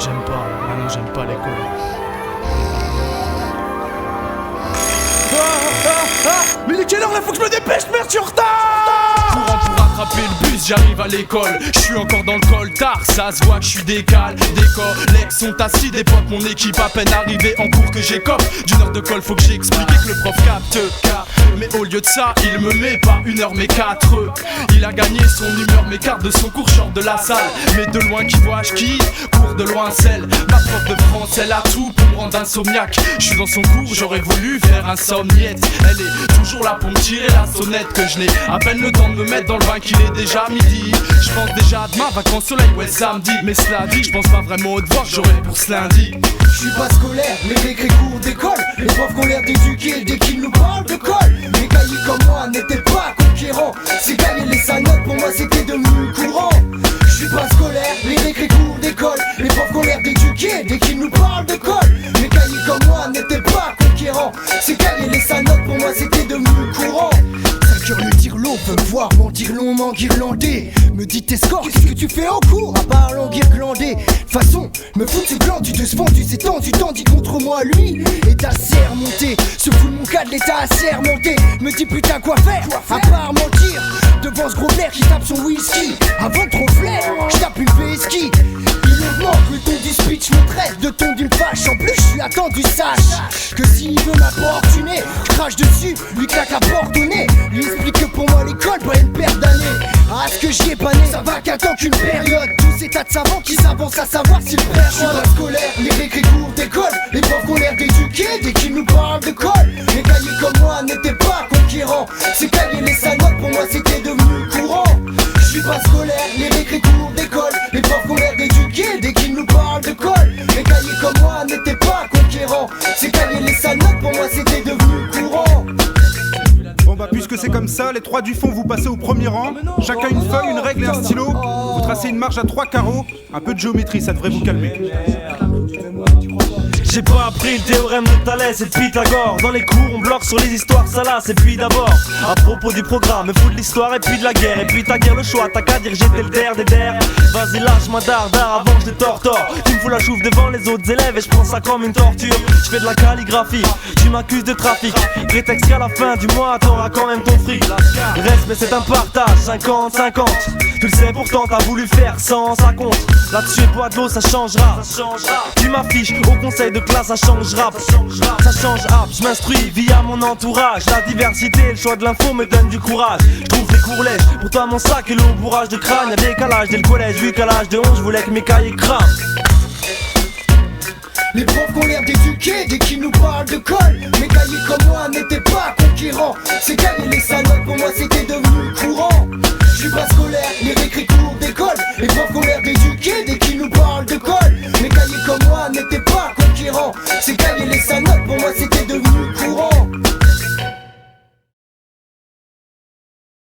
j'aime pas l'école. Mais il est quelle heure là, faut que je me dépêche, merde, je suis en retard. Courant pour rattraper le bus, j'arrive à l'école. Je suis encore dans le col tard, ça se voit que je suis décalé. Des collègues sont assis, des potes, mon équipe à peine arrivée en cours que j'écope. D'une heure de colle, faut que j'ai expliqué que le prof capte. Mais au lieu de ça, il me met pas 1 heure mais 4. Il a gagné son humeur, m'écarte de son cours, short de la salle. Mais de loin qui voit, je quitte, cours de loin celle. Ma prof de France, elle a tout pour me rendre insomniaque. Je suis dans son cours, j'aurais voulu faire insomniette. Elle est toujours là pour me tirer la sonnette. Que je n'ai à peine le temps de me mettre dans le bain qu'il est déjà midi. Je pense déjà à demain, vacances soleil, ouais samedi. Mais cela dit, je pense pas vraiment aux devoirs que j'aurai pour ce lundi. Je suis pas scolaire, les récré cours d'école. Les profs qu'on l'air d'éduquer dès qu'ils nous parlent de colle. Les cahiers comme moi n'étaient pas conquérants. Ces cahiers les sa note pour moi c'était devenu courant. Je suis pas scolaire, les récré cours d'école. Les profs qu'on l'air d'éduquer dès qu'ils nous parlent de colle. Les cahiers comme moi n'étaient pas conquérants. Ces cahiers les sa note pour moi c'était devenu courant. 5 heures le tirelot veut me voir mentir long, m'enguirlander. Me dit tes scores, qu'est-ce que tu fais en cours à part l'enguirlander. De toute façon, me fout ses plans, tu te spendu, c'est tendu, tandis contre moi lui est assez remonté. Se fout de mon cadre, l'état assez remonté. Me dit putain quoi faire, à part mentir. Devant ce gros père qui tape son whisky. Avant de trop flair, je tape une ski. Il augmente le ton du speech, me traite de ton d'une fâche. En plus je suis attendu, sache que s'il veut m'apportuner, je crache dessus, lui claque la porte au nez. Lui explique que pour moi l'école pas une perte d'années. Ah ce que j'y ai pas né, ça va qu'un temps qu'une période. Tous ces tas de savants qui s'avancent à savoir si le père. Je suis pas scolaire, les récré cours d'école. Les profs qu'on l'air d'éduquer dès qu'ils nous parlent de colle. Les cahiers comme moi n'étaient pas conquérants. Ces cahiers les sa note pour moi c'était devenu courant. Je suis pas scolaire, les récré cours d'école. Les profs qu'on l'air d'éduquer dès qu'ils nous parlent de colle. Les cahiers comme moi n'étaient pas conquérants. Ces cahiers les sa note pour moi c'était devenu courant. Bon bah puisque c'est comme ça, les 3 du fond vous passez au premier rang. Chacun une feuille, une règle et un stylo. Vous tracez une marge à 3 carreaux. Un peu de géométrie, ça devrait vous calmer. J'ai pas appris le théorème de Thalès et de Pythagore. Dans les cours on bloque sur les histoires salaces. Et puis d'abord, à propos du programme, fous de l'histoire et puis de la guerre. Et puis ta guerre le choix, t'as qu'à dire j'étais le der des der. Vas-y lâche-moi dard avant que je les tortore. Tu me fous la chouffe devant les autres élèves et je prends ça comme une torture. Je fais de la calligraphie, tu m'accuses de trafic. Prétexte qu'à la fin du mois t'auras quand même ton fric. Respect c'est un partage, 50-50. Tu le sais pourtant t'as voulu faire 100, ça compte. Là-dessus bois de l'eau ça changera. Tu m'affiches au conseil de classe, ça change rap. Ça change rap, je m'instruis via mon entourage. La diversité, le choix de l'info me donne du courage. Je trouve les cours lèges, pour toi mon sac et le bourrage de crâne. Y'a décalage dès le collège, vu qu'à l'âge de 11 je voulais que mes cahiers crament. Les profs qu'on l'air d'éduquer dès qu'ils nous parlent de colle. Mes cahiers comme moi n'étaient pas conquérants. Ces cahiers les sa note pour moi c'était devenu courant. Je suis pas scolaire, les récré cours d'école. Les profs qu'on l'air d'éduquer dès qu'ils nous parlent de colle. Mes cahiers comme moi n'étaient pas conquérants. Ces cahiers les sa note